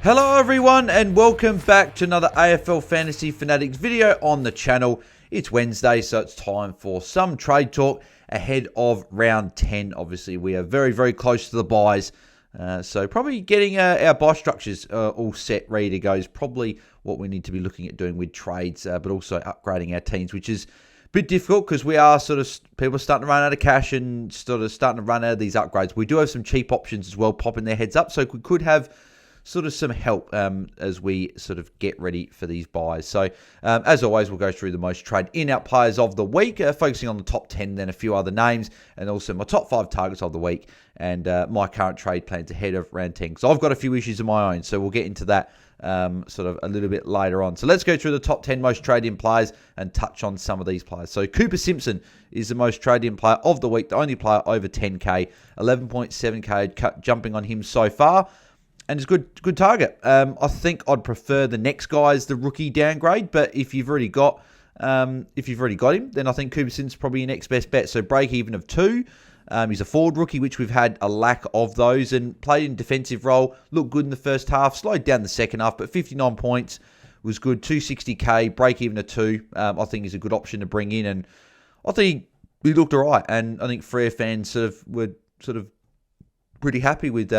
Hello everyone and welcome back to another AFL Fantasy Fanatics video on the channel. It's Wednesday, so it's time for some trade talk ahead of round 10. Obviously, we are very, very close to the buys. So probably getting our buy structures all set, ready to go is probably what we need to be looking at doing with trades, but also upgrading our teams, which is a bit difficult because we are people are starting to run out of cash and starting to run out of these upgrades. We do have some cheap options as well popping their heads up, so we could have some help as we get ready for these buys. So as always, we'll go through the most trade in-out players of the week, focusing on the top 10, then a few other names, and also my top 5 targets of the week, and my current trade plans ahead of round 10. So I've got a few issues of my own, so we'll get into that a little bit later on. So let's go through the top 10 most traded in players and touch on some of these players. So Cooper Simpson is the most traded in player of the week, the only player over 10k, 11.7k jumping on him so far. And it's a good target. I think I'd prefer the next guy as the rookie downgrade, but if you've already got him, then I think Cooper Simpson's probably your next best bet. So break even of 2. He's a forward rookie, which we've had a lack of those, and played in defensive role. Looked good in the first half, slowed down the second half, but 59 points was good. 260k, break even of 2. I think is a good option to bring in, and I think he looked alright. And I think Frere fans were pretty happy with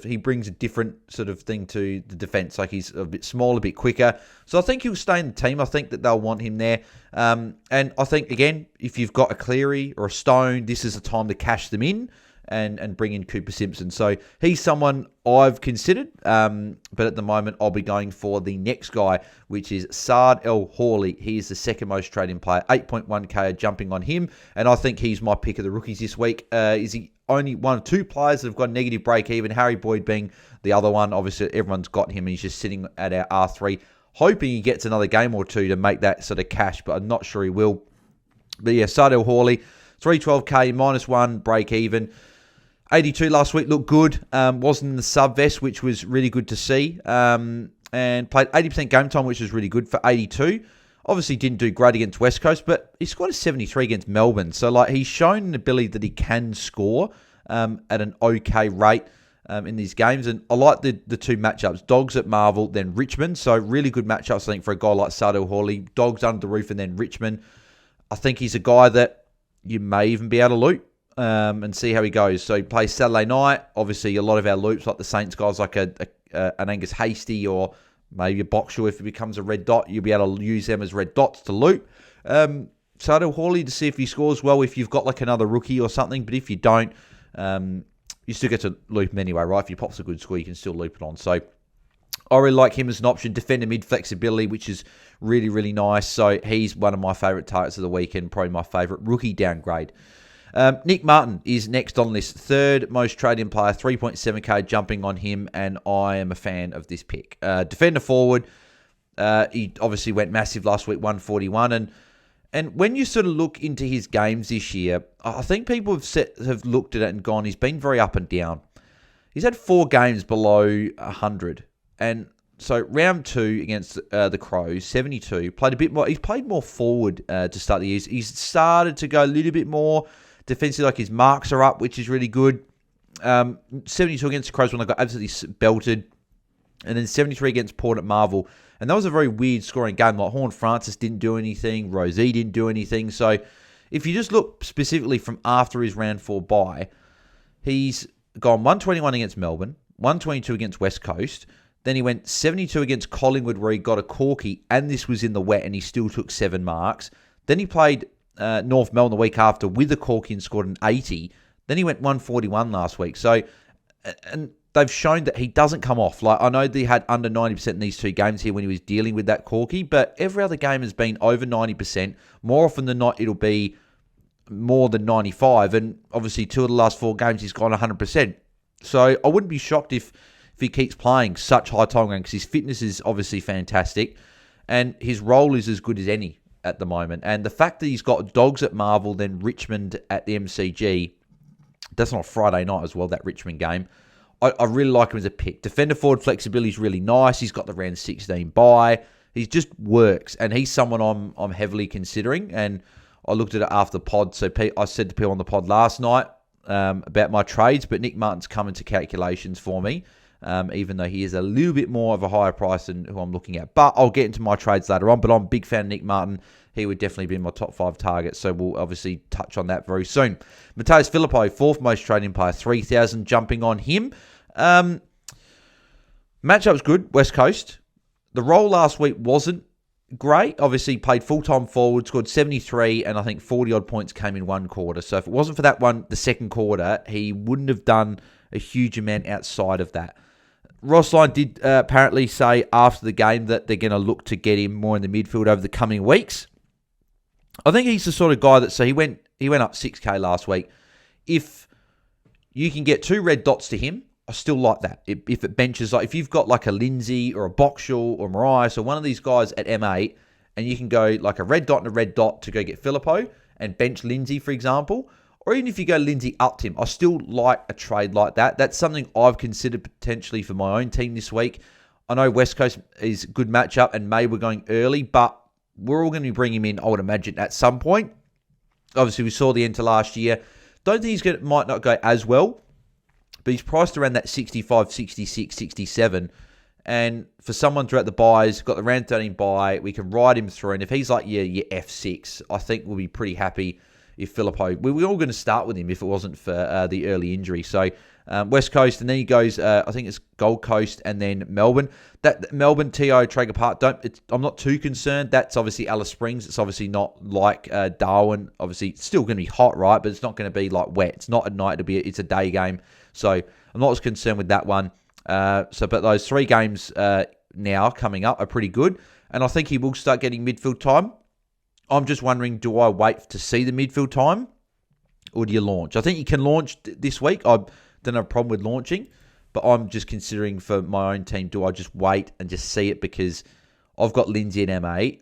he brings a different thing to the defense. Like, he's a bit smaller, a bit quicker. So I think he'll stay in the team. I think that they'll want him there. And I think, again, if you've got a Cleary or a Stone, this is the time to cash them in and bring in Cooper Simpson. So he's someone I've considered. But at the moment, I'll be going for the next guy, which is Saad El Hawley. He is the second most traded player. 8.1k jumping on him. And I think he's my pick of the rookies this week. Is he only one of 2 players that have got negative break even, Harry Boyd being the other one. Obviously, everyone's got him, and he's just sitting at our R3, hoping he gets another game or 2 to make that cash, but I'm not sure he will. But yeah, Saad El Hawley, 312k, -1, break even. 82 last week, looked good. Wasn't in the sub-vest, which was really good to see. And played 80% game time, which was really good for 82. Obviously didn't do great against West Coast, but he scored a 73 against Melbourne. So, he's shown an ability that he can score at an okay rate in these games. And I like the 2 matchups. Dogs at Marvel, then Richmond. So, really good matchups, I think, for a guy like Saad El Hawley. Dogs under the roof and then Richmond. I think he's a guy that you may even be able to loop and see how he goes. So, he plays Saturday night. Obviously, a lot of our loops, like the Saints guys, like an Angus Hasty or maybe a Boxall, if it becomes a red dot, you'll be able to use them as red dots to loop. Saad El Hawley to see if he scores well if you've got another rookie or something. But if you don't, you still get to loop him anyway, right? If he pops a good score, you can still loop it on. So I really like him as an option. Defender mid flexibility, which is really, really nice. So he's one of my favourite targets of the weekend, probably my favourite rookie downgrade. Nick Martin is next on this, third most traded player, 3.7k jumping on him, and I am a fan of this pick. Defender forward, he obviously went massive last week, 141, and when you look into his games this year, I think people have looked at it and gone, he's been very up and down. He's had 4 games below 100, and so round 2 against the Crows, 72, played a bit more. He's played more forward to start the year. He's started to go a little bit more defensively, his marks are up, which is really good. 72 against the Crows when they got absolutely belted. And then 73 against Port at Marvel. And that was a very weird scoring game. Horn Francis didn't do anything. Rosie didn't do anything. So if you just look specifically from after his round 4 bye, he's gone 121 against Melbourne, 122 against West Coast. Then he went 72 against Collingwood where he got a corky, and this was in the wet, and he still took 7 marks. Then he played North Melbourne the week after with a corky and scored an 80. Then he went 141 last week. So, and they've shown that he doesn't come off. I know that he had under 90% in these 2 games here when he was dealing with that corky, but every other game has been over 90%. More often than not, it'll be more than 95. And obviously, 2 of the last 4 games, he's gone 100%. So I wouldn't be shocked if he keeps playing such high time because his fitness is obviously fantastic and his role is as good as any at the moment. And the fact that he's got Dogs at Marvel, then Richmond at the MCG, that's on a Friday night as well, that Richmond game. I really like him as a pick. Defender forward flexibility is really nice. He's got the round 16 bye. He just works, and he's someone I'm heavily considering. And I looked at it after the pod. So I said to people on the pod last night about my trades, but Nick Martin's come into calculations for me. even though he is a little bit more of a higher price than who I'm looking at. But I'll get into my trades later on. But I'm a big fan of Nick Martin. He would definitely be in my top 5 targets, so we'll obviously touch on that very soon. Mateus Filippo, 4th most trading player, 3,000, jumping on him. Matchup's good, West Coast. The role last week wasn't great. Obviously, played full-time forward, scored 73, and I think 40-odd points came in one quarter. So if it wasn't for that one, the second quarter, he wouldn't have done a huge amount outside of that. Ross Lyon did apparently say after the game that they're going to look to get him more in the midfield over the coming weeks. I think he's the sort of guy that, so he went up 6K last week. If you can get 2 red dots to him, I still like that. If it benches, like if you've got like a Lindsay or a Boxall or Mariah, so one of these guys at M8, and you can go like a red dot and a red dot to go get Filippo and bench Lindsay, for example, or even if you go Lindsay up to him, I still like a trade like that. That's something I've considered potentially for my own team this week. I know West Coast is a good matchup and maybe we're going early, but we're all going to be bringing him in, I would imagine, at some point. Obviously, we saw the end to last year. Don't think might not go as well, but he's priced around that 65, 66, 67. And for someone throughout the buys, got the round 13 buy, we can ride him through. And if he's like your F6, I think we'll be pretty happy if Filippo... We were all going to start with him if it wasn't for the early injury. So West Coast, and then he goes, I think it's Gold Coast and then Melbourne. That Melbourne, TO, Traeger Park, I'm not too concerned. That's obviously Alice Springs. It's obviously not like Darwin. Obviously, it's still going to be hot, right? But it's not going to be like wet. It's not at night. It's a day game. So I'm not as concerned with that one. But those 3 games now coming up are pretty good. And I think he will start getting midfield time. I'm just wondering, do I wait to see the midfield time or do you launch? I think you can launch this week. I don't have a problem with launching, but I'm just considering for my own team, do I just wait and just see it because I've got Lindsay and M8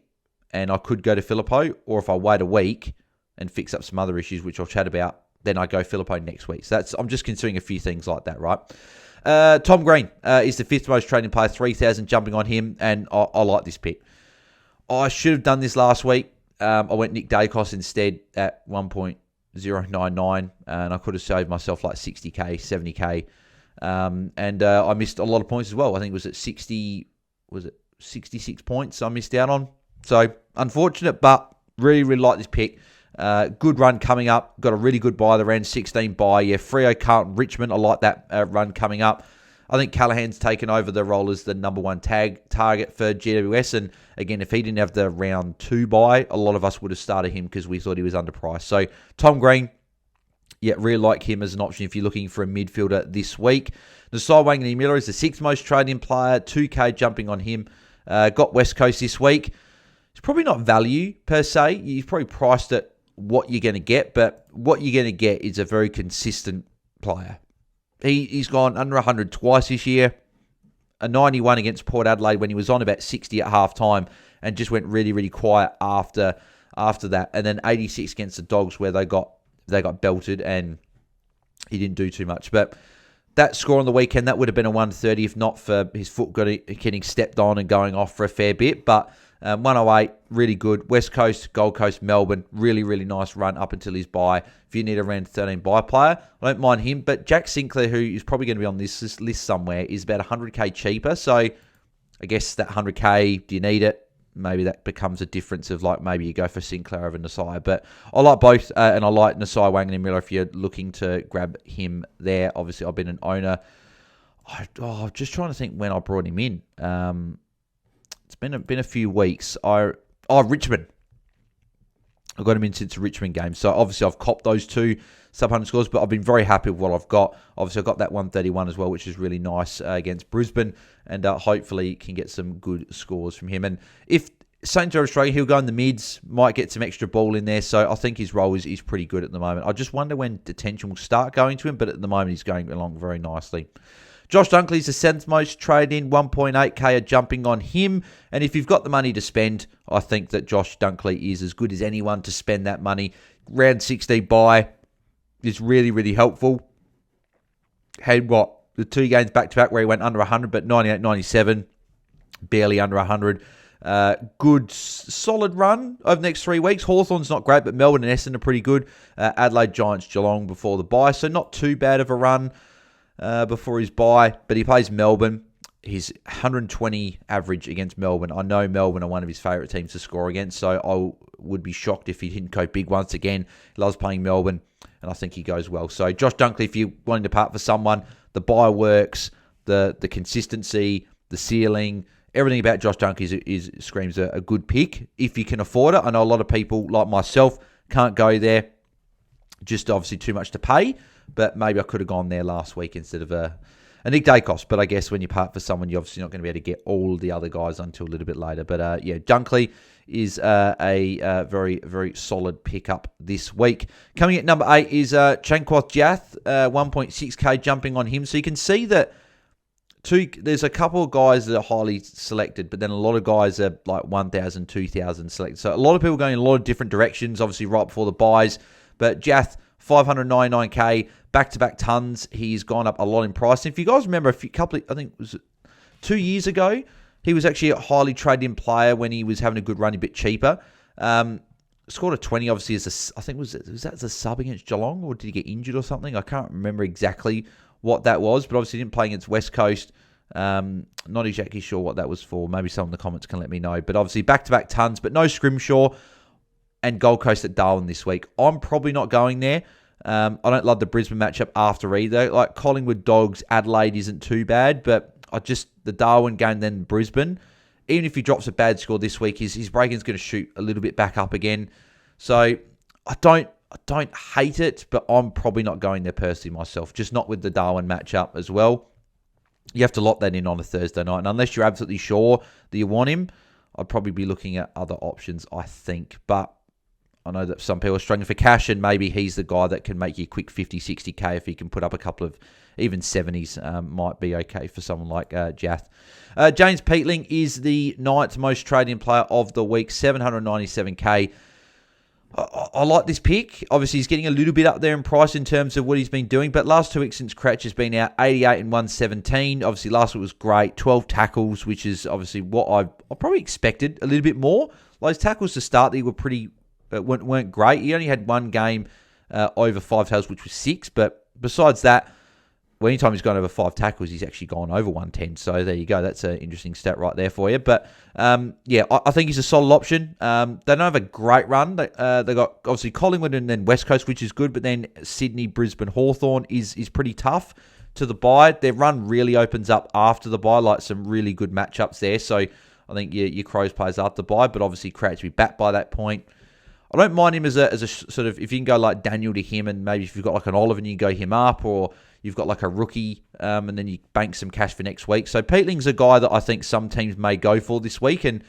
and I could go to Filippo, or if I wait a week and fix up some other issues, which I'll chat about, then I go Filippo next week. So I'm just considering a few things like that, right? Tom Green is the 5th most trading player, 3,000, jumping on him, and I like this pick. I should have done this last week. I went Nick Dacos instead at 1.099, and I could have saved myself like 60k, 70k, and I missed a lot of points as well. I think it was at 66 points I missed out on. So unfortunate, but really like this pick. Good run coming up. Got a really good buy, the round 16 buy. Yeah, Freo, Carlton, Richmond. I like that run coming up. I think Callahan's taken over the role as the number 1 target for GWS. And again, if he didn't have the round 2 buy, a lot of us would have started him because we thought he was underpriced. So Tom Green, yeah, really like him as an option if you're looking for a midfielder this week. Nasai Wanganeen-Miller is the 6th most trading player, 2K jumping on him. Got West Coast this week. It's probably not value per se. He's probably priced at what you're going to get, but what you're going to get is a very consistent player. He's gone under 100 twice this year. A 91 against Port Adelaide when he was on about 60 at halftime and just went really, really quiet after that. And then 86 against the Dogs where they got belted and he didn't do too much. But that score on the weekend, that would have been a 130 if not for his foot getting stepped on and going off for a fair bit. But 108, really good. West Coast, Gold Coast, Melbourne, really, really nice run up until his bye. If you need a round 13 buy player, I don't mind him. But Jack Sinclair, who is probably going to be on this list somewhere, is about 100k cheaper. So I guess that 100k, do you need it? Maybe that becomes a difference of like maybe you go for Sinclair over Nasai. But I like both, and I like Nasai Wanganeen-Miller if you're looking to grab him there. Obviously, I've been an owner. I'm just trying to think when I brought him in. It's been a few weeks. Richmond. I got him in since the Richmond game. So obviously I've copped those 2 sub-100 scores, but I've been very happy with what I've got. Obviously I got that 131 as well, which is really nice against Brisbane, and hopefully can get some good scores from him. And if St. George Australia, he'll go in the mids, might get some extra ball in there. So I think his role is pretty good at the moment. I just wonder when detention will start going to him, but at the moment he's going along very nicely. Josh Dunkley's the 7th most trade in, 1.8k are jumping on him. And if you've got the money to spend, I think that Josh Dunkley is as good as anyone to spend that money. Round 16 buy is really, really helpful. Had the 2 games back-to-back where he went under 100, but 98, 97, barely under 100. Good, solid run over the next 3 weeks. Hawthorn's not great, but Melbourne and Essendon are pretty good. Adelaide, Giants, Geelong before the bye, so not too bad of a run. before his bye, but he plays Melbourne. He's 120 average against Melbourne. I know Melbourne are one of his favourite teams to score against, so I would be shocked if he didn't go big once again. He loves playing Melbourne, and I think he goes well. So Josh Dunkley, if you're wanting to part for someone, the buy works, the consistency, the ceiling, everything about Josh Dunkley screams a good pick if you can afford it. I know a lot of people like myself can't go there, just obviously too much to pay, but maybe I could have gone there last week instead of a Nick Dacos. But I guess when you part for someone, you're obviously not going to be able to get all the other guys until a little bit later. But yeah, Dunkley is a very, very solid pickup this week. Coming at number 8 is Chankwath Jath, 1.6k jumping on him. So you can see that there's a couple of guys that are highly selected, but then a lot of guys are like 1,000, 2,000 selected. So a lot of people going in a lot of different directions, obviously right before the buys. But Jath, 599k, back-to-back tons. He's gone up a lot in price. And if you guys remember, I think it was 2 years ago, he was actually a highly traded-in player when he was having a good run, a bit cheaper. Scored a 20, obviously, I think was that as a sub against Geelong, or did he get injured or something? I can't remember exactly what that was, but obviously didn't play against West Coast. Not exactly sure what that was for. Maybe someone in the comments can let me know. But obviously back-to-back tons, but no Scrimshaw and Gold Coast at Darwin this week. I'm probably not going there. I don't love the Brisbane matchup after either. Like Collingwood Dogs, Adelaide isn't too bad, but the Darwin game, then Brisbane, even if he drops a bad score this week, his break-in's going to shoot a little bit back up again. So I don't hate it, but I'm probably not going there personally myself, just not with the Darwin matchup as well. You have to lock that in on a Thursday night, and unless you're absolutely sure that you want him, I'd probably be looking at other options, I think. But I know that some people are struggling for cash, and maybe he's the guy that can make you a quick 50, 60k if he can put up a couple of even 70s. Might be okay for someone like Jath. James Peatling is the 9th most traded player of the week, 797k. I like this pick. Obviously, he's getting a little bit up there in price in terms of what he's been doing. But last 2 weeks since Cratch has been out, 88 and 117. Obviously, last week was great. 12 tackles, which is obviously what I probably expected a little bit more. Those tackles to start, they were weren't great. He only had one game over 5 tackles, which was 6. But besides that, anytime he's gone over 5 tackles, he's actually gone over 110. So there you go. That's an interesting stat right there for you. But yeah, I think he's a solid option. They don't have a great run. They got obviously Collingwood and then West Coast, which is good. But then Sydney, Brisbane, Hawthorn is pretty tough to the bye. Their run really opens up after the bye, like some really good matchups there. So I think your Crows plays after the bye. But obviously, Cratch will be back by that point. I don't mind him as a sort of, if you can go like Daniel to him, and maybe if you've got like an Oliver and you go him up, or you've got like a rookie and then you bank some cash for next week. So Peatling's a guy that I think some teams may go for this week, and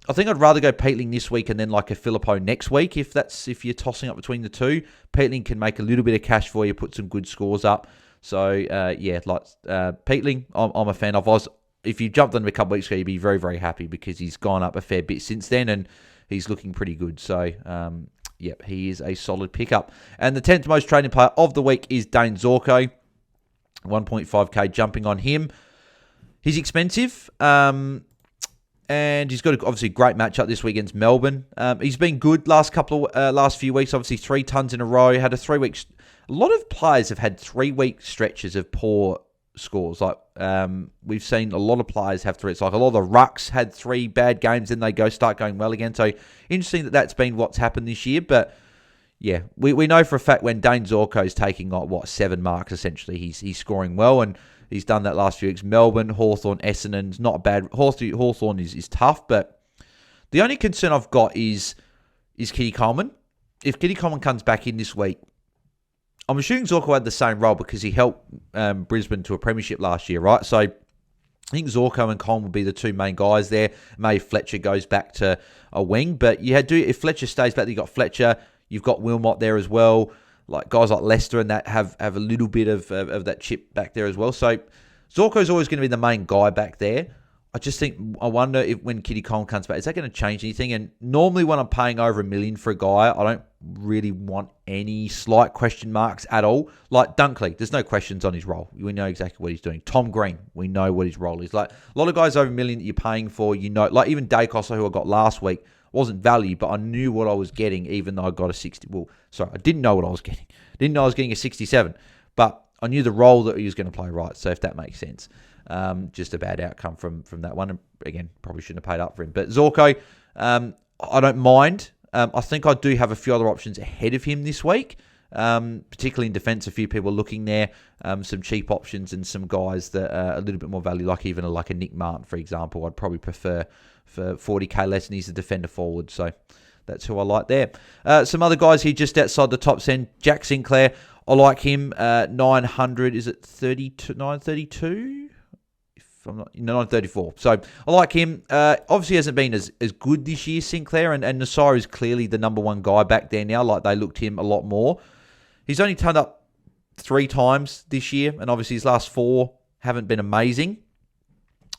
I think I'd rather go Peatling this week and then like a Philippou next week if you're tossing up between the two. Peatling can make a little bit of cash for you, put some good scores up. So yeah, like Peatling, I'm a fan of. If you jumped on him a couple weeks ago, you'd be very, very happy because he's gone up a fair bit since then, and he's looking pretty good. So, yep, he is a solid pickup. And the 10th most traded player of the week is Dane Zorko. 1.5k jumping on him. He's expensive. And he's got obviously a great matchup this week against Melbourne. He's been good last few weeks. Obviously 3 tons in a row. Had a 3 week. A lot of players have had 3 week stretches of poor scores. Like we've seen a lot of players have 3. It's like a lot of the rucks had 3 bad games, then they start going well again. So interesting that's been what's happened this year. But yeah, we know for a fact when Dane Zorko is taking like 7 marks essentially, he's scoring well, and he's done that last few weeks. Melbourne, Hawthorn, Essendon's not bad. Hawthorn is tough, but the only concern I've got is Kitty Coleman. If Kitty Coleman comes back in this week, I'm assuming Zorko had the same role because he helped Brisbane to a premiership last year, right? So I think Zorko and Coleman will be the 2 main guys there. Maybe Fletcher goes back to a wing, but if Fletcher stays back, you've got Fletcher, you've got Wilmot there as well. Like guys like Leicester and that have a little bit of that chip back there as well. So Zorko's always going to be the main guy back there. I wonder if when Kitty Coleman comes back, is that going to change anything? And normally when I'm paying over $1 million for a guy, I don't really want any slight question marks at all. Like Dunkley, there's no questions on his role. We know exactly what he's doing. Tom Green, we know what his role is. Like a lot of guys over $1 million that you're paying for, like even Dacos, who I got last week, wasn't value, but I knew what I was getting, even though I got a 60. Well, sorry, I didn't know what I was getting. Didn't know I was getting a 67. But I knew the role that he was going to play, right? So if that makes sense. Just a bad outcome from that one. And again, probably shouldn't have paid up for him. But Zorko, I don't mind. I think I do have a few other options ahead of him this week, particularly in defence. A few people looking there, some cheap options and some guys that are a little bit more value, like even like a Nick Martin, for example. I'd probably prefer for 40k less, and he's a defender forward. So that's who I like there. Some other guys here just outside the top 10. Jack Sinclair, I like him. 900, is it 32? 932? I'm not, 934. So I like him. Obviously hasn't been as good this year, Sinclair, and Nasir is clearly the number one guy back there now. Like, they looked him a lot more. He's only turned up 3 times this year, and obviously his last 4 haven't been amazing.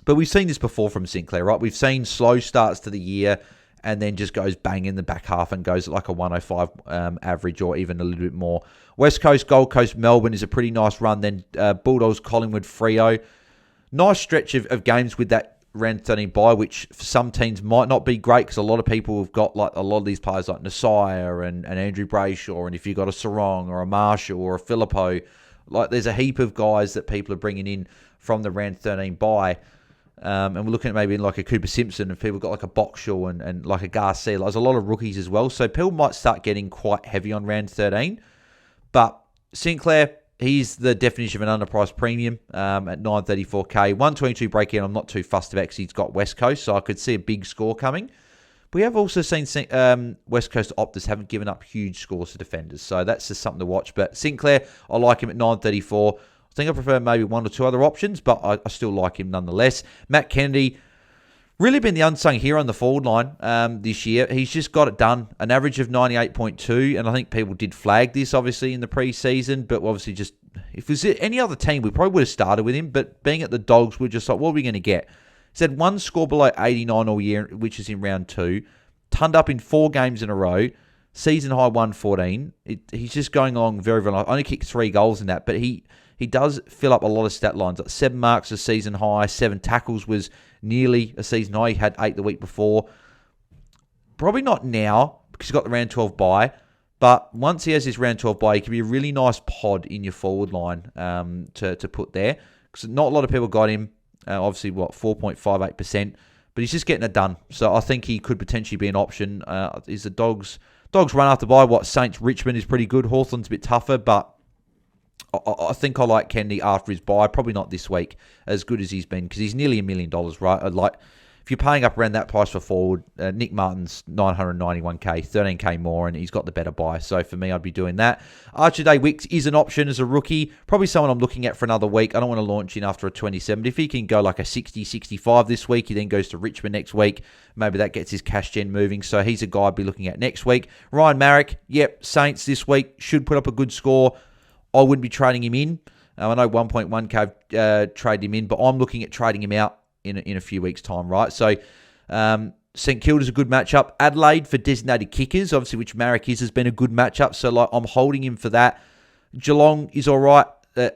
But we've seen this before from Sinclair, right? We've seen slow starts to the year and then just goes bang in the back half and goes like a 105 average or even a little bit more. West Coast, Gold Coast, Melbourne is a pretty nice run. Then Bulldogs, Collingwood, Freo. Nice stretch of games with that round 13 bye, which for some teams might not be great because a lot of people have got like a lot of these players like Nasir and Andrew Brayshaw, and if you've got a Sarong or a Marshall or a Filippo, like there's a heap of guys that people are bringing in from the round 13 bye. And we're looking at maybe like a Cooper Simpson, and people got like a Boxall and like a Garcia. Like, there's a lot of rookies as well. So people might start getting quite heavy on round 13. But Sinclair, he's the definition of an underpriced premium at 934k. 122 break-in, I'm not too fussed about because he's got West Coast, so I could see a big score coming. But we have also seen West Coast Optus haven't given up huge scores to defenders, so that's just something to watch. But Sinclair, I like him at 934. I think I prefer maybe 1 or 2 other options, but I still like him nonetheless. Matt Kennedy, really been the unsung hero on the forward line this year. He's just got it done. An average of 98.2, and I think people did flag this, obviously, in the preseason, but obviously just, if it was any other team, we probably would have started with him, but being at the Dogs, we're just like, what are we going to get? He's had 1 score below 89 all year, which is in round 2, turned up in 4 games in a row, season high 114. He's just going along very, very well. Only kicked 3 goals in that, but he does fill up a lot of stat lines. Like 7 marks a season high, 7 tackles was nearly a season high. He had 8 the week before. Probably not now because he's got the round 12 bye. But once he has his round 12 bye, he can be a really nice pod in your forward line to put there. Because not a lot of people got him. Obviously, 4.58%. But he's just getting it done. So I think he could potentially be an option. Is the Dogs run after bye? Saints Richmond is pretty good. Hawthorn's a bit tougher, but I think I like Kennedy after his bye. Probably not this week as good as he's been because he's nearly $1 million, right? Like, if you're paying up around that price for forward, Nick Martin's 991k, 13k more, and he's got the better buy. So for me, I'd be doing that. Archer Day Wicks is an option as a rookie. Probably someone I'm looking at for another week. I don't want to launch in after a 27. But if he can go like a 60, 65 this week, he then goes to Richmond next week. Maybe that gets his cash gen moving. So he's a guy I'd be looking at next week. Ryan Marrick, yep, Saints this week should put up a good score. I wouldn't be trading him in. I know 1.1k trade him in, but I'm looking at trading him out in a few weeks' time, right? So St Kilda's a good matchup. Adelaide for designated kickers, obviously, which Marrick has been a good matchup. So like, I'm holding him for that. Geelong is all right,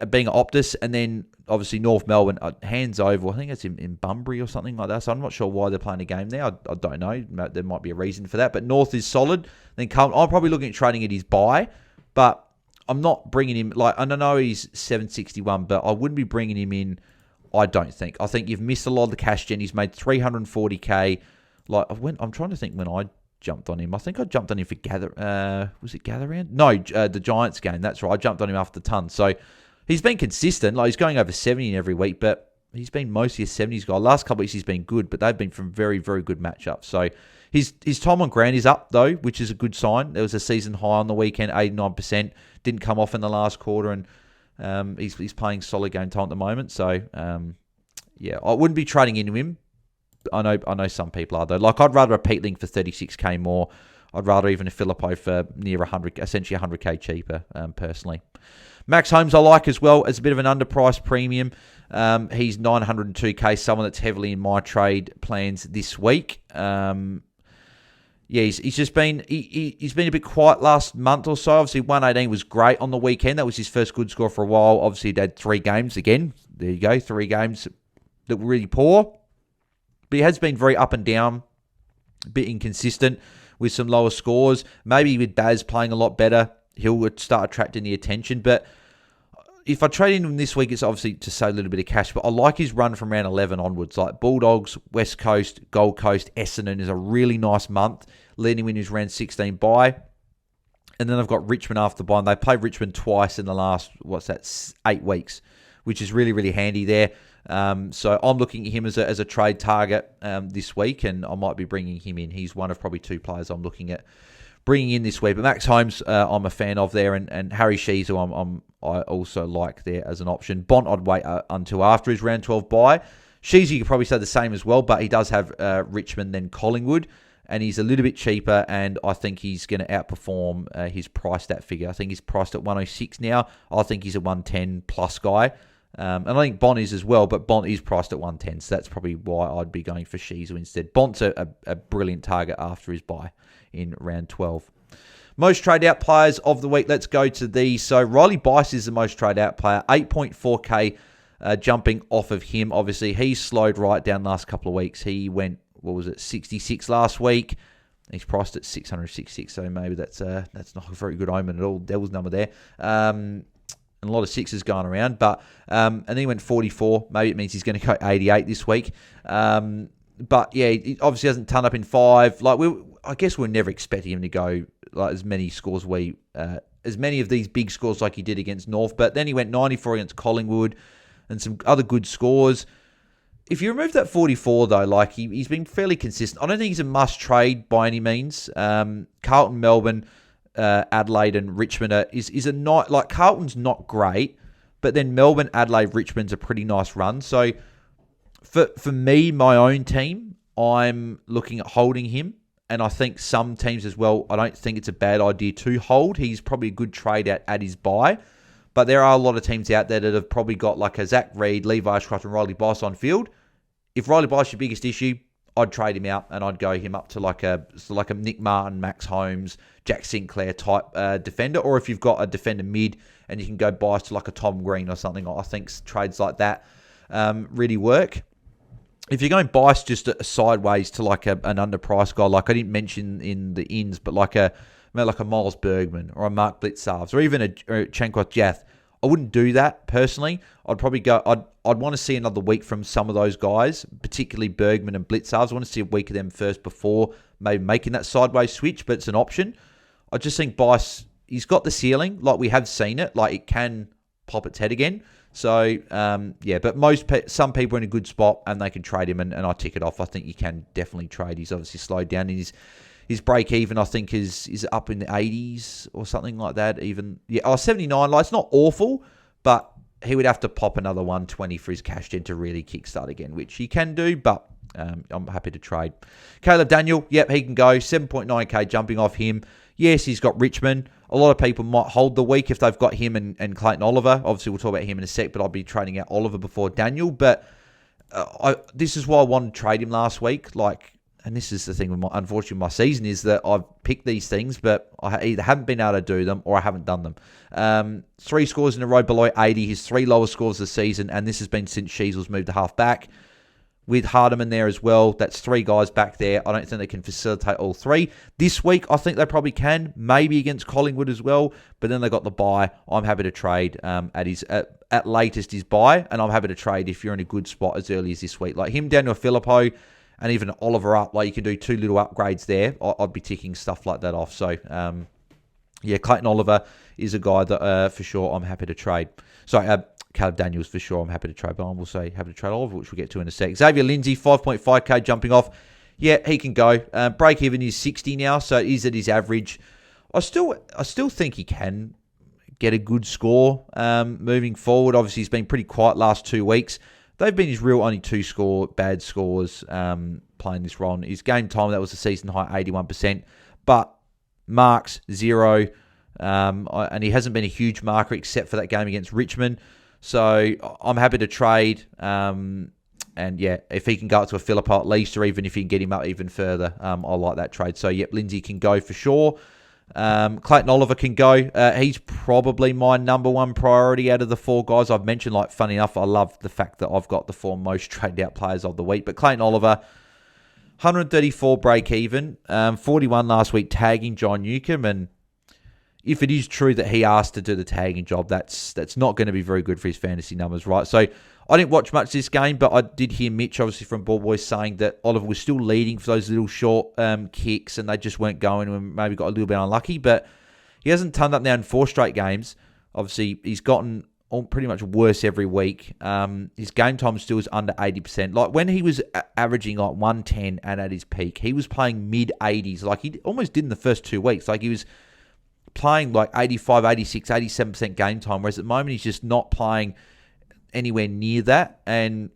being an Optus, and then obviously North Melbourne, hands over. I think it's in Bunbury or something like that. So I'm not sure why they're playing a game there. I don't know. There might be a reason for that. But North is solid. Then I'm probably looking at trading at his buy, but I'm not bringing him, like, I don't know he's 761, but I wouldn't be bringing him in, I don't think. I think you've missed a lot of the cash gen. He's made 340k. Like, I'm trying to think when I jumped on him. I think I jumped on him for was it Gather Round? No, the Giants game. That's right. I jumped on him after the ton. So he's been consistent. Like, he's going over 70 in every week, but he's been mostly a 70s guy. Last couple of weeks he's been good, but they've been from very, very good matchups. So his time on ground is up, though, which is a good sign. There was a season high on the weekend, 89%. Didn't come off in the last quarter, and he's playing solid game time at the moment. So, yeah, I wouldn't be trading into him. I know some people are, though. Like, I'd rather a Peatling for 36k more. I'd rather even a Filippo for near 100, essentially 100k cheaper, personally. Max Holmes I like as well as a bit of an underpriced premium. He's 902k, someone that's heavily in my trade plans this week. Yeah, he's just been he's been a bit quiet last month or so. Obviously, 118 was great on the weekend. That was his first good score for a while. Obviously, he'd had 3 games again. There you go, 3 games that were really poor. But he has been very up and down, a bit inconsistent with some lower scores. Maybe with Baz playing a lot better, he'll start attracting the attention. But if I trade in him this week, it's obviously to save a little bit of cash, but I like his run from round 11 onwards. Like Bulldogs, West Coast, Gold Coast, Essendon is a really nice month, leading in his round 16 bye. And then I've got Richmond after the bye. And they played Richmond twice in the last, 8 weeks, which is really, really handy there. So I'm looking at him as a trade target this week, and I might be bringing him in. He's one of probably 2 players I'm looking at bringing in this week. But Max Holmes, I'm a fan of there, and Harry Shees, who I also like there as an option. Bont, I'd wait until after his round 12 bye. Shees, you could probably say the same as well, but he does have Richmond, then Collingwood, and he's a little bit cheaper, and I think he's going to outperform his price stat figure. I think he's priced at 106 now. I think he's a 110 plus guy. And I think Bont is as well, but Bont is priced at 110, so that's probably why I'd be going for Sheezel instead. Bont's a brilliant target after his bye in round 12. Most trade out players of the week, let's go to these. So Riley Bice is the most trade out player, 8.4k jumping off of him. Obviously, he's slowed right down the last couple of weeks. He went, 66 last week. He's priced at 666, so maybe that's not a very good omen at all. Devil's number there. And a lot of sixes going around, but and then he went 44. Maybe it means he's going to go 88 this week. But yeah, he obviously hasn't turned up in 5. I guess we're never expecting him to go as many scores as many of these big scores like he did against North. But then he went 94 against Collingwood and some other good scores. If you remove that 44 though, he's been fairly consistent. I don't think he's a must trade by any means. Carlton, Melbourne, Adelaide and Richmond is a not Carlton's not great, but then Melbourne, Adelaide, Richmond's a pretty nice run. So for me, my own team, I'm looking at holding him, and I think some teams as well. I don't think it's a bad idea to hold. He's probably a good trade at his bye, but there are a lot of teams out there that have probably got like a Zach Reid, Levi Ashcroft, and Riley Bice on field. If Riley Bice is your biggest issue, I'd trade him out and I'd go him up to like a Nick Martin, Max Holmes, Jack Sinclair type defender. Or if you've got a defender mid and you can go Bice to like a Tom Green or something, I think trades like that really work. If you're going Bice just sideways to like an underpriced guy, like I didn't mention in the ins, but like a Miles Bergman or a Mark Blitzarves or even a Chankwath Jath, I wouldn't do that personally. I'd probably go. I'd want to see another week from some of those guys, particularly Bergman and Blitzarves. I want to see a week of them first before maybe making that sideways switch, but it's an option. I just think Bice, he's got the ceiling, like we have seen it, like it can pop its head again. So yeah, but some people are in a good spot and they can trade him, and I tick it off. I think you can definitely trade. He's obviously slowed down in his break even, I think, is up in the 80s or something like that. Even 79. Like, it's not awful, but he would have to pop another 120 for his cash gen to really kickstart again, which he can do, but I'm happy to trade. Caleb Daniel, yep, he can go. 7.9k jumping off him. Yes, he's got Richmond. A lot of people might hold the week if they've got him and Clayton Oliver. Obviously, we'll talk about him in a sec, but I'll be trading out Oliver before Daniel. But this is why I wanted to trade him last week. And this is the thing with unfortunately my season, is that I've picked these things, but I either haven't been able to do them or I haven't done them. 3 scores in a row below 80, his 3 lowest scores of the season, and this has been since Sheasel's moved to half back. With Hardiman there as well, that's 3 guys back there. I don't think they can facilitate all 3. This week, I think they probably can, maybe against Collingwood as well, but then they got the bye. I'm happy to trade at latest his bye, and I'm happy to trade if you're in a good spot as early as this week. Like him down to a Filippo, and even Oliver up, like you can do 2 little upgrades there. I'd be ticking stuff like that off. So, yeah, Clayton Oliver is a guy that for sure I'm happy to trade. Sorry, Caleb Daniels for sure I'm happy to trade, but I will say happy to trade Oliver, which we'll get to in a sec. Xavier Lindsay, 5.5k jumping off. Yeah, he can go. Break even is 60 now, so it is at his average. I still think he can get a good score moving forward. Obviously, he's been pretty quiet last 2 weeks. They've been his real only 2 bad scores playing this role. His game time, that was a season high 81%. But marks, 0. And he hasn't been a huge marker except for that game against Richmond. So I'm happy to trade. And yeah, if he can go up to a Philippa at least, or even if you can get him up even further, I like that trade. So yep, Lindsay can go for sure. Clayton Oliver can go. He's probably my number 1 priority out of the 4 guys I've mentioned. Like, funny enough, I love the fact that I've got the 4 most traded out players of the week. But Clayton Oliver, 134 break even, 41 last week tagging John Newcombe, and if it is true that he asked to do the tagging job, that's not going to be very good for his fantasy numbers, right? So I didn't watch much of this game, but I did hear Mitch, obviously from Ball Boys, saying that Oliver was still leading for those little short kicks, and they just weren't going and maybe got a little bit unlucky. But he hasn't turned up now in 4 straight games. Obviously, he's gotten pretty much worse every week. His game time still is under 80%. Like when he was averaging like 110 and at his peak, he was playing mid-80s. Like he almost did in the first 2 weeks. Like he was playing like 85, 86, 87% game time, whereas at the moment he's just not playing anywhere near that. And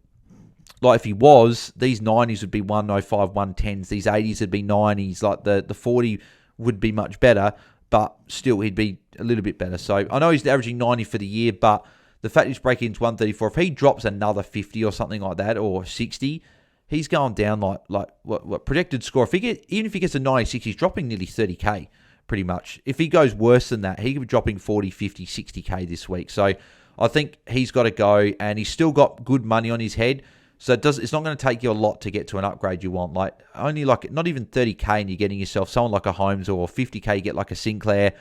like if he was, these 90s would be 105, 110s. These 80s would be 90s. Like the 40 would be much better, but still he'd be a little bit better. So I know he's averaging 90 for the year, but the fact he's breaking into 134, if he drops another 50 or something like that, or 60, he's going down like what projected score. Even if he gets a 96, he's dropping nearly 30k pretty much. If he goes worse than that, he could be dropping 40, 50, 60k this week. So I think he's got to go, and he's still got good money on his head. So it's not going to take you a lot to get to an upgrade you want. Like only like not even 30k, and you're getting yourself someone like a Holmes, or 50k you get like a Sinclair.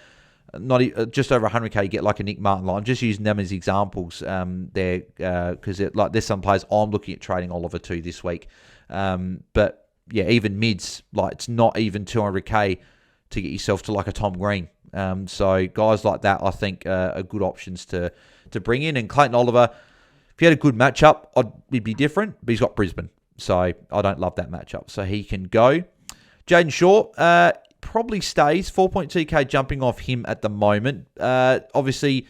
Just over 100k you get like a Nick Martin. Like I'm just using them as examples there because like there's some players I'm looking at trading Oliver to this week. But yeah, even mids, like it's not even 200k to get yourself to like a Tom Green. So guys like that, I think are good options to bring in. And Clayton Oliver, if he had a good matchup, it'd be different, but he's got Brisbane. So I don't love that matchup. So he can go. Jaiden Shaw probably stays. 4.2k jumping off him at the moment. Obviously,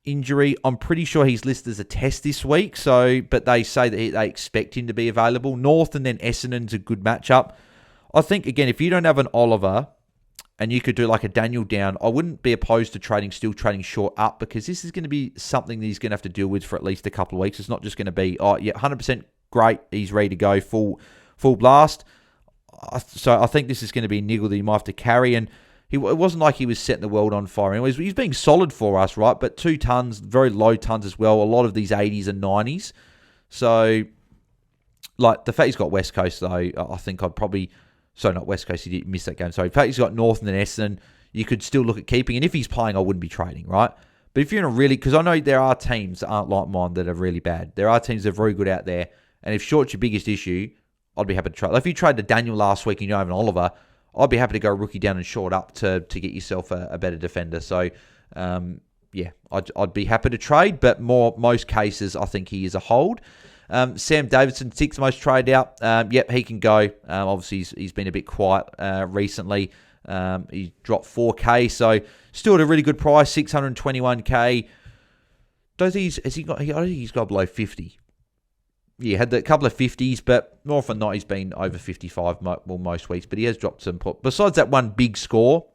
injury. I'm pretty sure he's listed as a test this week. But they say that they expect him to be available. North and then Essendon's a good matchup. I think, again, if you don't have an Oliver and you could do like a Daniel down, I wouldn't be opposed to still trading Short up, because this is going to be something that he's going to have to deal with for at least a couple of weeks. It's not just going to be, 100% great, he's ready to go, full blast. So I think this is going to be a niggle that he might have to carry. And it wasn't like he was setting the world on fire. Anyways, he's being solid for us, right? But 2 tons, very low tons as well. A lot of these 80s and 90s. So, like, the fact he's got West Coast, though, I think I'd probably... So not West Coast, he didn't miss that game. So in fact, he's got North and then Essendon. You could still look at keeping. And if he's playing, I wouldn't be trading, right? But if you're in a really... Because I know there are teams that aren't like mine that are really bad. There are teams that are very good out there. And if Short's your biggest issue, I'd be happy to trade. Like if you traded Daniel last week and you don't have an Oliver, I'd be happy to go rookie down and Short up to get yourself a better defender. So, yeah, I'd be happy to trade. But most cases, I think he is a hold. Sam Davidson, 6th most traded out. Yep, he can go. Obviously, he's been a bit quiet recently. He dropped 4k, so still at a really good price, 621k. I don't think he's got below 50. Yeah, had a couple of 50s, but more often than not, he's been over 55 most weeks. But he has dropped some. Besides that one big score,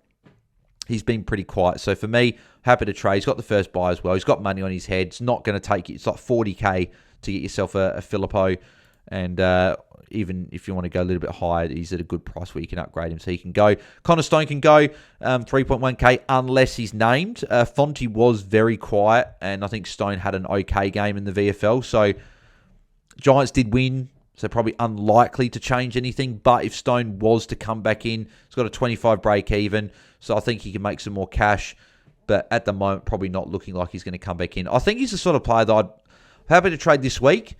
he's been pretty quiet. So for me, happy to trade. He's got the first buy as well. He's got money on his head. It's not going to take it. It's like 40k to get yourself a Filippo. And even if you want to go a little bit higher, he's at a good price where you can upgrade him. So he can go. Connor Stone can go 3.1k unless he's named. Fonte was very quiet, and I think Stone had an okay game in the VFL. So Giants did win, so probably unlikely to change anything. But if Stone was to come back in, he's got a 25 break even. So I think he can make some more cash. But at the moment, probably not looking like he's going to come back in. I think he's the sort of player that I'd happy to trade this week,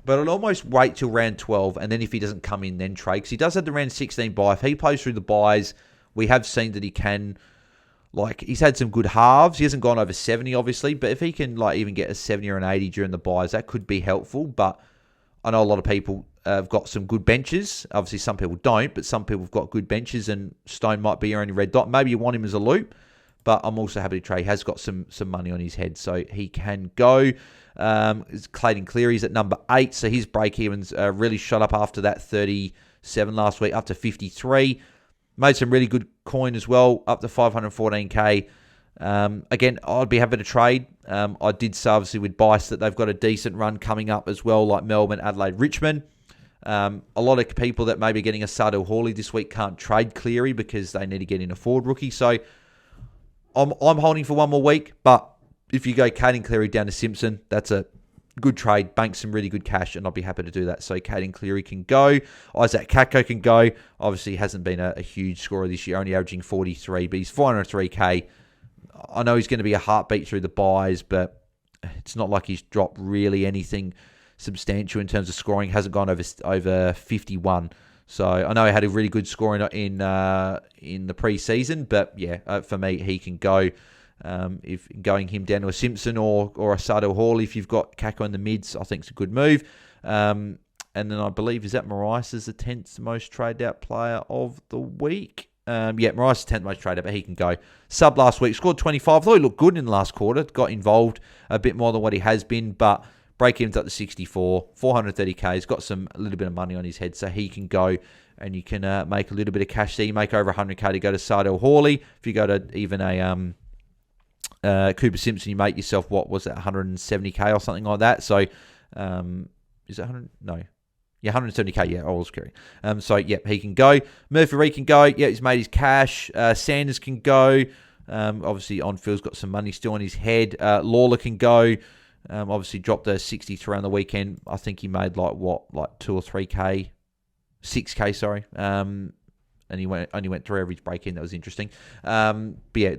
but I'd almost wait till round 12, and then if he doesn't come in, then trade. Because he does have the round 16 buy. If he plays through the buys, we have seen that he can, like, he's had some good halves. He hasn't gone over 70, obviously, but if he can, like, even get a 70 or an 80 during the buys, that could be helpful. But I know a lot of people have got some good benches. Obviously, some people don't, but some people have got good benches, and Stone might be your only red dot. Maybe you want him as a loop, but I'm also happy to trade. He has got some money on his head, so he can go. Clayton Cleary's at number 8, so his break-evens really shot up after that 37 last week, up to 53. Made some really good coin as well, up to 514k. Again, I'd be happy to trade. I did say, obviously, with Bice that they've got a decent run coming up as well, like Melbourne, Adelaide, Richmond. A lot of people that may be getting a Sardell Hawley this week can't trade Cleary because they need to get in a forward rookie. So I'm holding for one more week, but if you go Caden Cleary down to Simpson, that's a good trade. Bank some really good cash, and I'll be happy to do that. So Caden Cleary can go. Isaac Kakko can go. Obviously, he hasn't been a huge scorer this year, only averaging 43, but he's 403k. I know he's going to be a heartbeat through the buys, but it's not like he's dropped really anything substantial in terms of scoring. Hasn't gone over 51. So I know he had a really good score in the preseason, but yeah, for me, he can go. If going him down to a Simpson or a Sado Hall, if you've got Kako in the mids, I think it's a good move. And then I believe, is that Marais is the 10th most traded out player of the week? Yeah, Marais is 10th most traded out, but he can go. Sub last week, scored 25. Thought he looked good in the last quarter. Got involved a bit more than what he has been, but break-even's up to 64, 430k. He's got a little bit of money on his head, so he can go, and you can make a little bit of cash there. You make over 100k to go to Sado Hawley. If you go to even a Cooper Simpson, you make yourself, what was it, 170k or something like that. So, is it 100? No. Yeah, 170k, yeah, I was correct. So, yeah, he can go. Murphy Reed can go. Yeah, he's made his cash. Sanders can go. Obviously, on-field's got some money still on his head. Lawler can go. Obviously, dropped a 63 on the weekend. I think he made, 2 or 3k. 6k, sorry. And he only went 3 average break-in. That was interesting. But, yeah,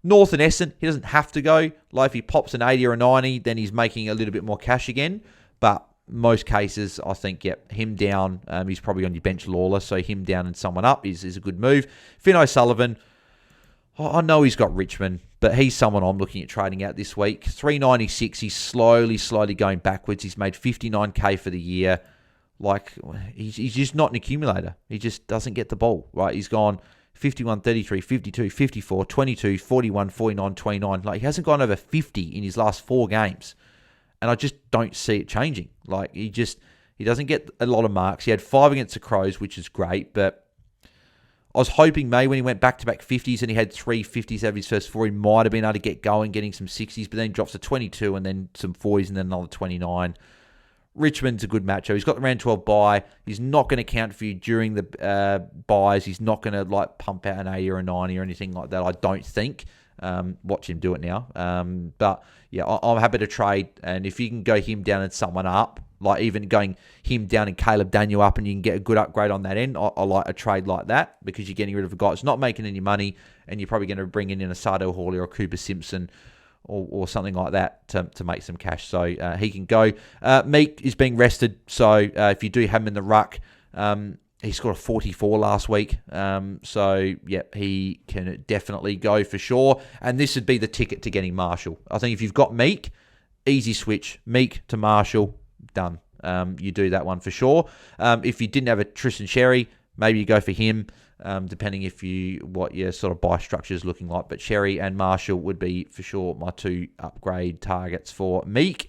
North and Essendon, he doesn't have to go. If he pops an 80 or a 90, then he's making a little bit more cash again. But most cases, I think, him down. He's probably on your bench, Lawler, so him down and someone up is a good move. Finn O'Sullivan, I know he's got Richmond, but he's someone I'm looking at trading out this week. 396, he's slowly going backwards. He's made 59k for the year. He's just not an accumulator. He just doesn't get the ball, right? He's gone 51, 33, 52, 54, 22, 41, 49, 29. He hasn't gone over 50 in his last 4 games. And I just don't see it changing. He doesn't get a lot of marks. He had 5 against the Crows, which is great, but I was hoping maybe when he went back-to-back 50s and he had 3 50s out of his first 4, he might have been able to get going, getting some 60s, but then he drops to 22 and then some 40s and then another 29. Richmond's a good matchup. He's got the round 12 bye. He's not going to count for you during the buys. He's not going to pump out an 80 or a 90 or anything like that, I don't think. Watch him do it now. But yeah, I'm happy to trade. And if you can go him down and someone up, even going him down and Caleb Daniel up, and you can get a good upgrade on that end, I like a trade like that, because you're getting rid of a guy that's not making any money, and you're probably going to bring in a Sado Hawley or a Cooper Simpson or something like that to make some cash. So he can go. Meek is being rested, so if you do have him in the ruck, he scored a 44 last week. So, yeah, he can definitely go for sure. And this would be the ticket to getting Marshall. I think if you've got Meek, easy switch. Meek to Marshall, done. You do that one for sure. If you didn't have a Tristan Sherry, maybe you go for him, depending what your sort of buy structure is looking like. But Sherry and Marshall would be for sure my 2 upgrade targets for Meek.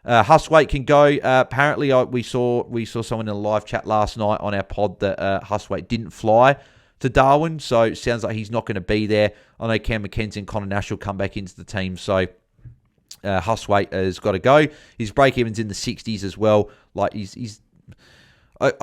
Hustwaite can go. Apparently, we saw someone in a live chat last night on our pod that Hustwaite didn't fly to Darwin, so it sounds like he's not going to be there. I know Cam McKenzie and Connor Nash will come back into the team, so Hustwaite has got to go. His break-even's in the 60s as well.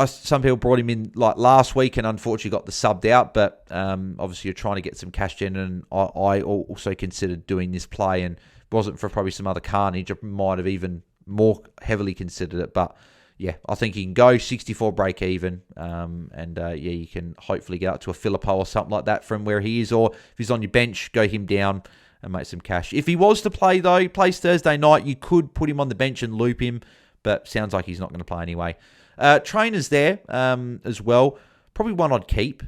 Some people brought him in last week and unfortunately got the subbed out, but obviously you're trying to get some cash gen, and I also considered doing this play, and if it wasn't for probably some other carnage, I might have even more heavily considered it. But yeah, I think he can go 64 break even, and you can hopefully get up to a Filippo or something like that from where he is, or if he's on your bench, go him down and make some cash. If he was to play though, he plays Thursday night, you could put him on the bench and loop him, but sounds like he's not going to play anyway. Trainers there as well. Probably one I'd keep.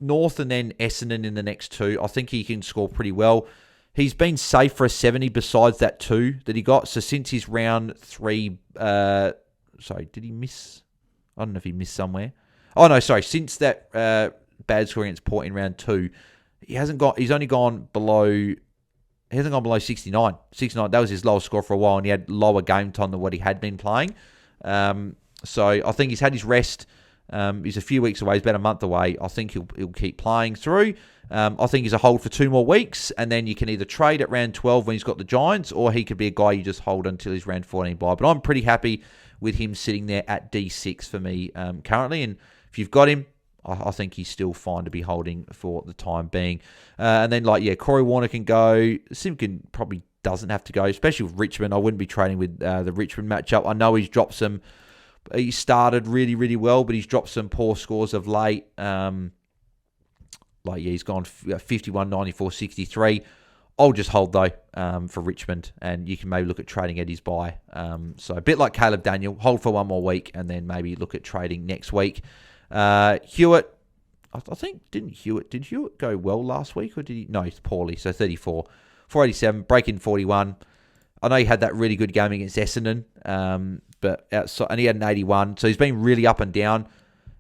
North and then Essendon in the next 2. I think he can score pretty well. He's been safe for a 70 besides that 2 that he got. So since his round 3... sorry, did he miss? I don't know if he missed somewhere. Oh, no, sorry. Since that bad score against Port in round 2, he's only gone below... He hasn't gone below 69. 69, that was his lowest score for a while, and he had lower game time than what he had been playing. So I think he's had his rest. He's a few weeks away. He's about a month away. I think he'll keep playing through. I think he's a hold for 2 more weeks, and then you can either trade at round 12 when he's got the Giants, or he could be a guy you just hold until he's round 14 bye. But I'm pretty happy with him sitting there at D6 for me currently. And if you've got him, I think he's still fine to be holding for the time being. And then, Corey Warner can go. Simpkin probably doesn't have to go, especially with Richmond. I wouldn't be trading with the Richmond matchup. I know he's dropped some... He started really, really well, but he's dropped some poor scores of late. He's gone 51, 94, 63. I'll just hold, though, for Richmond, and you can maybe look at trading Eddie's buy. So a bit like Caleb Daniel, hold for one more week, and then maybe look at trading next week. Hewitt, I think, did Hewitt go well last week, or did he? No, it's poorly, so 34. 487, break-in 41. I know he had that really good game against Essendon, but outside, and he had an 81, so he's been really up and down.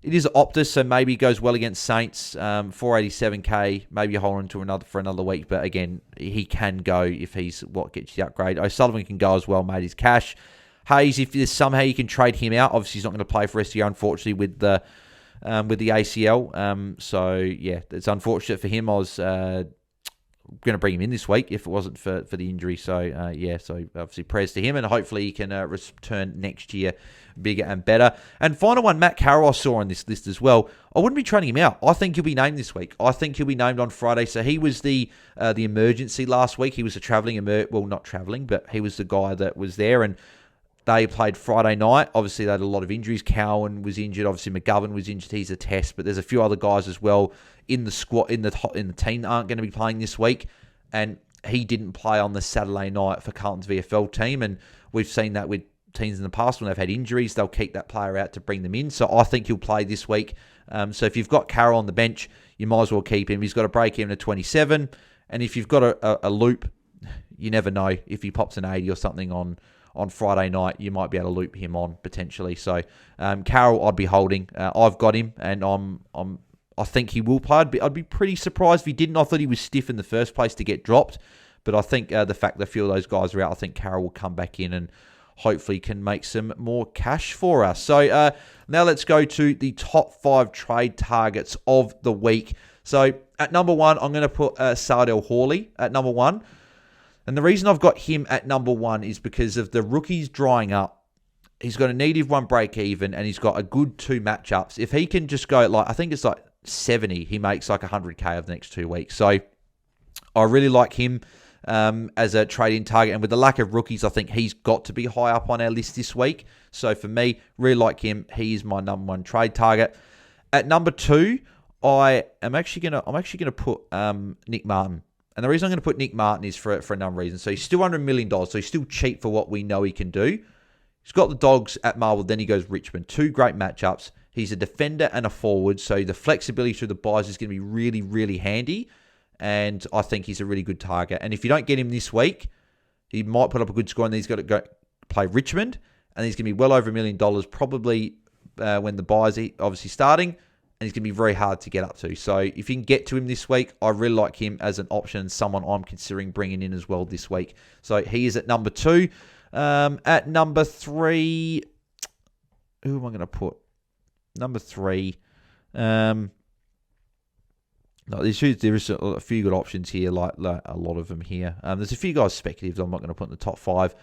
It is Optus, so maybe he goes well against Saints. 487k, maybe you hold on to for another week, but again, he can go if he's what gets you the upgrade. O'Sullivan can go as well, mate. His cash. Hayes, if there's somehow you can trade him out, obviously he's not going to play for rest of the year, unfortunately, with the ACL. So yeah, it's unfortunate for him. I was going to bring him in this week if it wasn't for the injury. So yeah, so obviously prayers to him, and hopefully he can return next year bigger and better. And final one, Matt Carroll, I saw on this list as well. I wouldn't be trading him out. I think he'll be named this week. I think he'll be named on Friday. So he was the emergency last week. He was a travelling, well, not travelling, but he was the guy that was there, and they played Friday night. Obviously, they had a lot of injuries. Cowan was injured. Obviously, McGovern was injured. He's a test. But there's a few other guys as well in the squad, in the team that aren't going to be playing this week. And he didn't play on the Saturday night for Carlton's VFL team. And we've seen that with teams in the past when they've had injuries. They'll keep that player out to bring them in. So I think he'll play this week. So if you've got Carroll on the bench, you might as well keep him. He's got a break even to 27. And if you've got a loop, you never know. If he pops an 80 or something on Friday night, you might be able to loop him on potentially. So Carroll, I'd be holding. I've got him, and I think he will play. I'd be pretty surprised if he didn't. I thought he was stiff in the first place to get dropped, but I think the fact that a few of those guys are out, I think Carroll will come back in and hopefully can make some more cash for us. So now let's go to the top 5 trade targets of the week. So at number 1, I'm going to put Sardell Hawley at number 1. And the reason I've got him at number 1 is because of the rookies drying up. He's got a -1 break even, and he's got a good 2 matchups. If he can just go, I think it's 70, he makes 100k over the next 2 weeks. So I really like him as a trade-in target. And with the lack of rookies, I think he's got to be high up on our list this week. So for me, really like him. He is my number 1 trade target. At number 2, I'm actually gonna put Nick Martin. And the reason I'm going to put Nick Martin is for a number of reasons. So he's still under $1 million, so he's still cheap for what we know he can do. He's got the Dogs at Marvel, then he goes Richmond. 2 great matchups. He's a defender and a forward, so the flexibility through the buys is going to be really, really handy. And I think he's a really good target. And if you don't get him this week, he might put up a good score, and then he's got to go play Richmond, and he's going to be well over $1 million, probably when the buys are obviously starting. And he's going to be very hard to get up to. So if you can get to him this week, I really like him as an option, someone I'm considering bringing in as well this week. So he is at number 2. At number 3, who am I going to put? Number 3. No, there is a few good options here, like a lot of them here. There's a few guys speculative I'm not going to put in the top 5.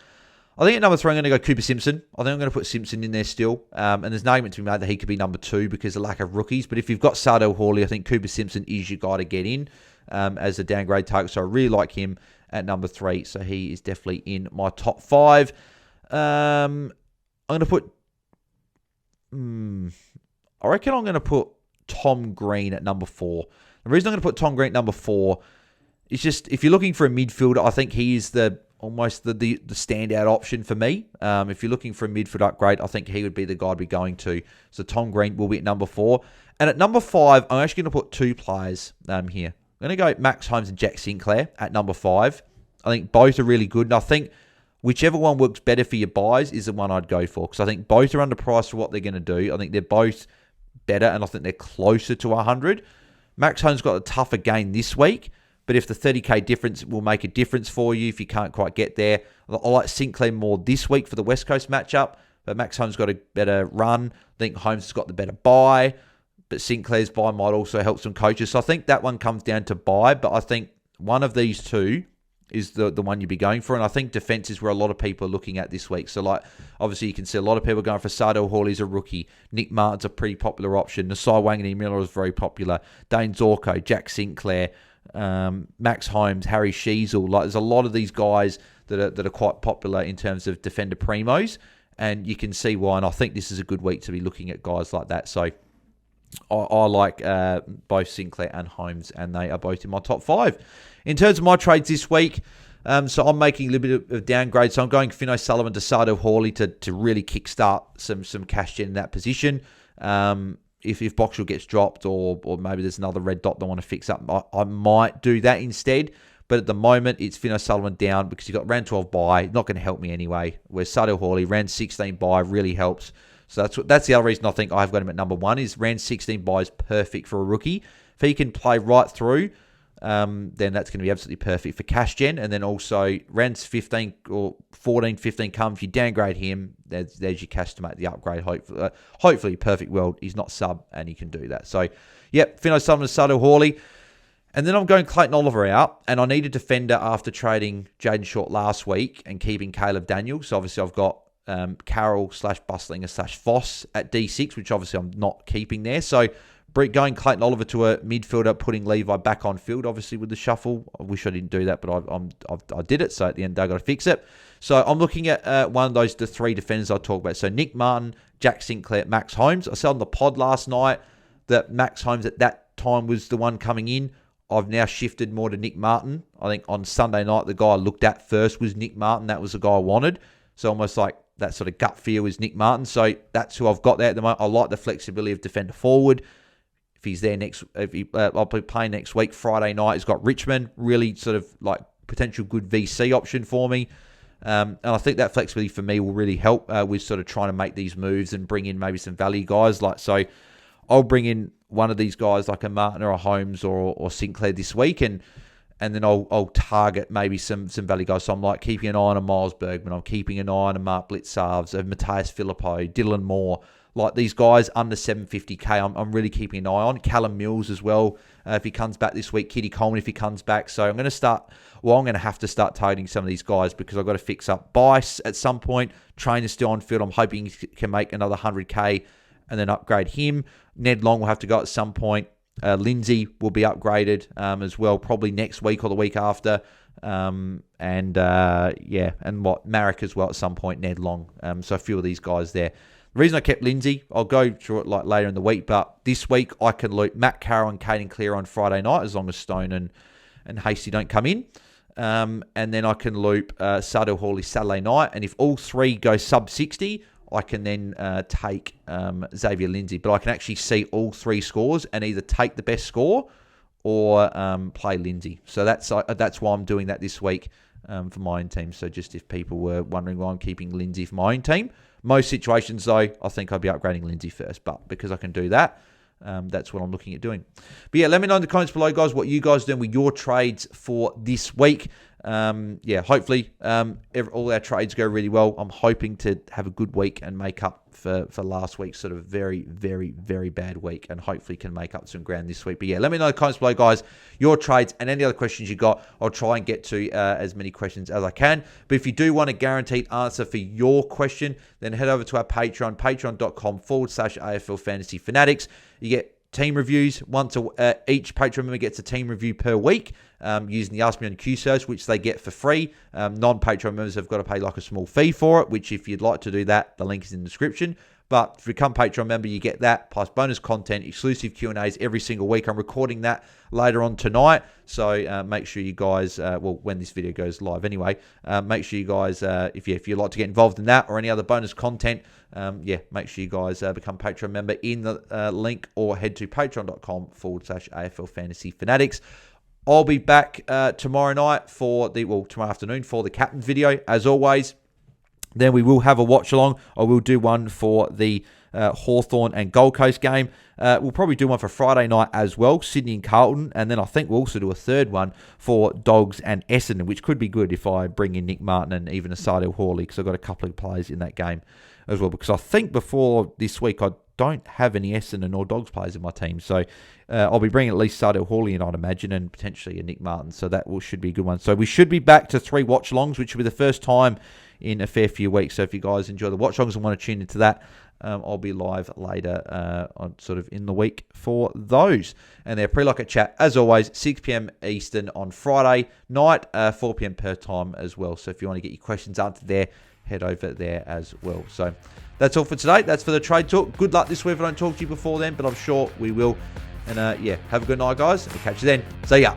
I think at number 3, I'm going to go Cooper Simpson. I think I'm going to put Simpson in there still. And there's an argument to be made that he could be number 2 because of the lack of rookies. But if you've got Sardell Hawley, I think Cooper Simpson is your guy to get in as a downgrade target. So I really like him at number 3. So he is definitely in my top 5. I'm going to put... I reckon I'm going to put Tom Green at number 4. The reason I'm going to put Tom Green at number 4 is just, if you're looking for a midfielder, I think he is almost the standout option for me. If you're looking for a midfield upgrade, I think he would be the guy I'd be going to. So Tom Green will be at number 4. And at number 5, I'm actually going to put 2 players here. I'm going to go Max Holmes and Jack Sinclair at number 5. I think both are really good. And I think whichever one works better for your buys is the one I'd go for. Because I think both are underpriced for what they're going to do. I think they're both better, and I think they're closer to 100. Max Holmes got a tougher game this week. But if the 30k difference will make a difference for you if you can't quite get there. I like Sinclair more this week for the West Coast matchup. But Max Holmes got a better run. I think Holmes has got the better buy. But Sinclair's buy might also help some coaches. So I think that one comes down to buy. But I think one of these two is the one you'd be going for. And I think defense is where a lot of people are looking at this week. So obviously you can see a lot of people going for Sardell Hawley's a rookie. Nick Martin's a pretty popular option. Nasai Wangani Miller is very popular. Dane Zorko, Jack Sinclair, Max Holmes, Harry Sheasel. There's a lot of these guys that are quite popular in terms of defender primos, and you can see why. And I think this is a good week to be looking at guys like that. So I like both Sinclair and Holmes, and they are both in my top 5. In terms of my trades this week, so I'm making a little bit of downgrade. So I'm going Fino Sullivan to Sardo Hawley to really kickstart some cash gen in that position. If Boxall gets dropped or maybe there's another red dot that I want to fix up, I might do that instead. But at the moment, it's Fino Sullivan down because you've got round 12 bye. Not going to help me anyway. Whereas Sardo Hawley, round 16 bye really helps. So that's the other reason I think I've got him at number 1 is round 16 bye is perfect for a rookie. If he can play right through, then that's going to be absolutely perfect for cash gen. And then also rounds 15 or 14, 15 come. If you downgrade him, there's your cash to make the upgrade. Hopefully, perfect world. He's not sub and he can do that. So, yep, Fino Sullivan, Sardo Hawley. And then I'm going Clayton Oliver out, and I need a defender after trading Jaiden Short last week and keeping Caleb Daniel. So obviously I've got Carroll /Bustlinger /Foss at D6, which obviously I'm not keeping there. So going Clayton Oliver to a midfielder, putting Levi back on field, obviously with the shuffle. I wish I didn't do that, but I did it. So at the end, I got to fix it. So I'm looking at one of the 3 defenders I talked about. So Nick Martin, Jack Sinclair, Max Holmes. I said on the pod last night that Max Holmes at that time was the one coming in. I've now shifted more to Nick Martin. I think on Sunday night, the guy I looked at first was Nick Martin. That was the guy I wanted. So almost like that sort of gut feel is Nick Martin. So that's who I've got there at the moment. I like the flexibility of defender forward. If he's there I'll be playing next week. Friday night, he's got Richmond. Really sort of like potential good VC option for me. And I think that flexibility for me will really help with sort of trying to make these moves and bring in maybe some value guys. So I'll bring in one of these guys like a Martin or a Holmes or Sinclair this week, and then I'll target maybe some value guys. So I'm like keeping an eye on a Miles Bergman. I'm keeping an eye on a Mark Blitzarves, a Matthias Filippo, Dylan Moore. Like these guys under 750k, I'm really keeping an eye on. Callum Mills as well, if he comes back this week. Kitty Coleman if he comes back. So I'm going to have to start targeting some of these guys because I've got to fix up Bice at some point. Trainer's still on field. I'm hoping he can make another 100k and then upgrade him. Ned Long will have to go at some point. Lindsay will be upgraded as well, probably next week or the week after. And Marek as well at some point, Ned Long. So a few of these guys there. The reason I kept Lindsay, I'll go through it like later in the week, but this week I can loot Matt Carroll and Caden Clear on Friday night as long as Stone and Hasty don't come in. And then I can loop Sardo Hawley Saturday night. And if all 3 go sub 60, I can then take Xavier Lindsay. But I can actually see all 3 scores and either take the best score or play Lindsay. So that's why I'm doing that this week for my own team. So just if people were wondering why I'm keeping Lindsay for my own team. Most situations, though, I think I'd be upgrading Lindsay first. But because I can do that, that's what I'm looking at doing. But yeah, let me know in the comments below, guys, what you guys are doing with your trades for this week. Hopefully all our trades go really well. I'm hoping to have a good week and make up for last week's sort of very, very, very bad week, and hopefully can make up some ground this week. But yeah, let me know in the comments below, guys, your trades and any other questions you got. I'll try and get to as many questions as I can. But if you do want a guaranteed answer for your question, then head over to our Patreon, patreon.com/AFL Fantasy Fanatics. You get team reviews. Each Patreon member gets a team review per week using the Ask Me on Q search, which they get for free. Non-Patreon members have got to pay like a small fee for it, which if you'd like to do that, the link is in the description. But if you become Patreon member, you get that, plus bonus content, exclusive Q&As every single week. I'm recording that later on tonight, so make sure you guys, when this video goes live anyway, make sure you guys, if you'd like to get involved in that or any other bonus content, make sure you guys become Patreon member in the link, or head to patreon.com/AFL Fantasy Fanatics. I'll be back tomorrow night tomorrow afternoon for the captain video, as always. Then we will have a watch along. I will do one for the Hawthorn and Gold Coast game. We'll probably do one for Friday night as well, Sydney and Carlton. And then I think we'll also do a third one for Dogs and Essendon, which could be good if I bring in Nick Martin and even a Sardell Hawley, because I've got a couple of players in that game as well. Because I think before this week, I don't have any Essendon or Dogs players in my team. So I'll be bringing at least Sardell Hawley in, I'd imagine, and potentially a Nick Martin. So that should be a good one. So we should be back to 3 watch-alongs, which will be the first time in a fair few weeks. So if you guys enjoy the watch-alongs and want to tune into that, I'll be live later on sort of in the week for those. And their pre-lockout chat, as always, 6 p.m. Eastern on Friday night, 4 p.m. per time as well. So if you want to get your questions answered there, head over there as well. So that's all for today. That's for the trade talk. Good luck this week if I don't talk to you before then, but I'm sure we will. And yeah, have a good night, guys. I'll catch you then. See ya.